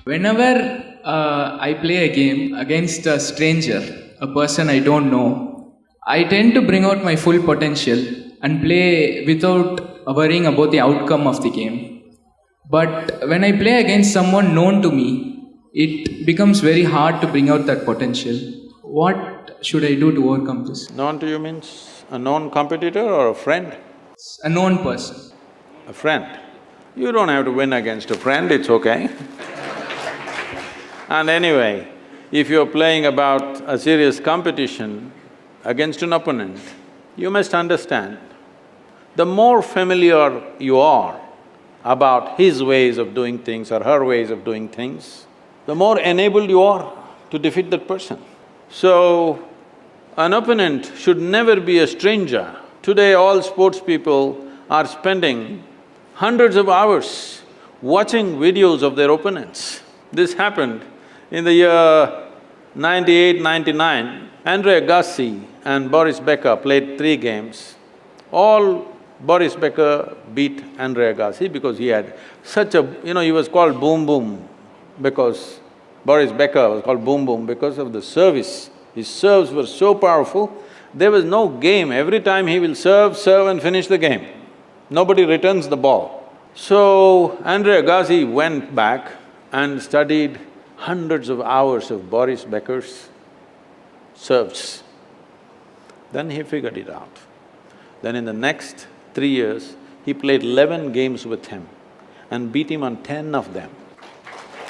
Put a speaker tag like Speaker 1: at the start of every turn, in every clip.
Speaker 1: Whenever I play a game against a stranger, a person I don't know, I tend to bring out my full potential and play without worrying about the outcome of the game. But when I play against someone known to me, it becomes very hard to bring out that potential. What should I do to overcome this?
Speaker 2: Known to you means a known competitor or a friend?
Speaker 1: A known person.
Speaker 2: A friend. You don't have to win against a friend, it's okay. And anyway, if you're playing about a serious competition against an opponent, you must understand, the more familiar you are about his ways of doing things or her ways of doing things, the more enabled you are to defeat that person. So, an opponent should never be a stranger. Today all sports people are spending hundreds of hours watching videos of their opponents. This happened in the year 98, 99. Andre Agassi and Boris Becker played 3 games. Boris Becker beat Andre Agassi because he had such a… he was called Boom Boom because… Boris Becker was called Boom Boom because of the service. His serves were so powerful, there was no game. Every time he will serve and finish the game. Nobody returns the ball. So, Andre Agassi went back and studied hundreds of hours of Boris Becker's serves. Then he figured it out. Then in the next 3 years, he played 11 games with him and beat him on 10 of them.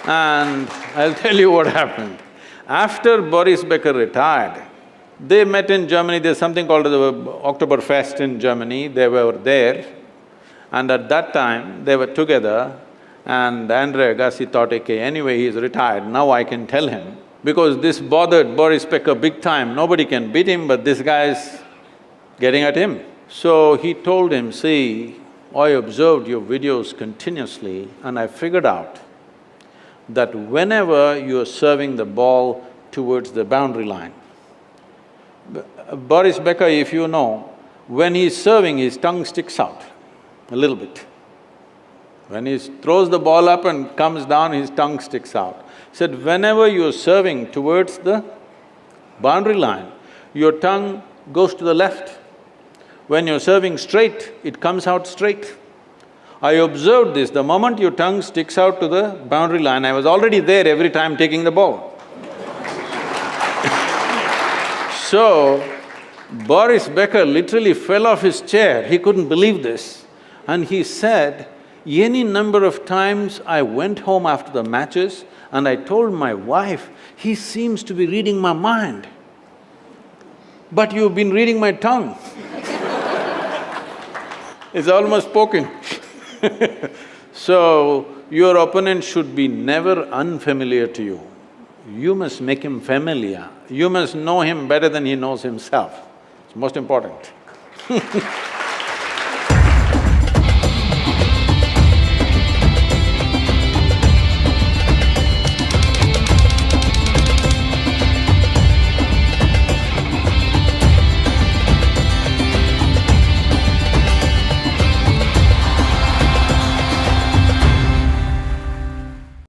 Speaker 2: And I'll tell you what happened. After Boris Becker retired, they met in Germany, there's something called the Oktoberfest in Germany, they were there. And at that time, they were together and Andre Agassi thought, okay, anyway he's retired, now I can tell him. Because this bothered Boris Becker big time, nobody can beat him but this guy's getting at him. So he told him, see, I observed your videos continuously and I figured out that whenever you're serving the ball towards the boundary line, Boris Becker, if you know, when he's serving, his tongue sticks out a little bit. When he throws the ball up and comes down, his tongue sticks out. Said, whenever you're serving towards the boundary line, your tongue goes to the left. When you're serving straight, it comes out straight. I observed this, the moment your tongue sticks out to the boundary line, I was already there every time taking the ball. So, Boris Becker literally fell off his chair, he couldn't believe this. And he said, any number of times I went home after the matches and I told my wife, he seems to be reading my mind. But you've been reading my tongue. It's almost spoken. So, your opponent should be never unfamiliar to you. You must make him familiar. You must know him better than he knows himself. It's most important.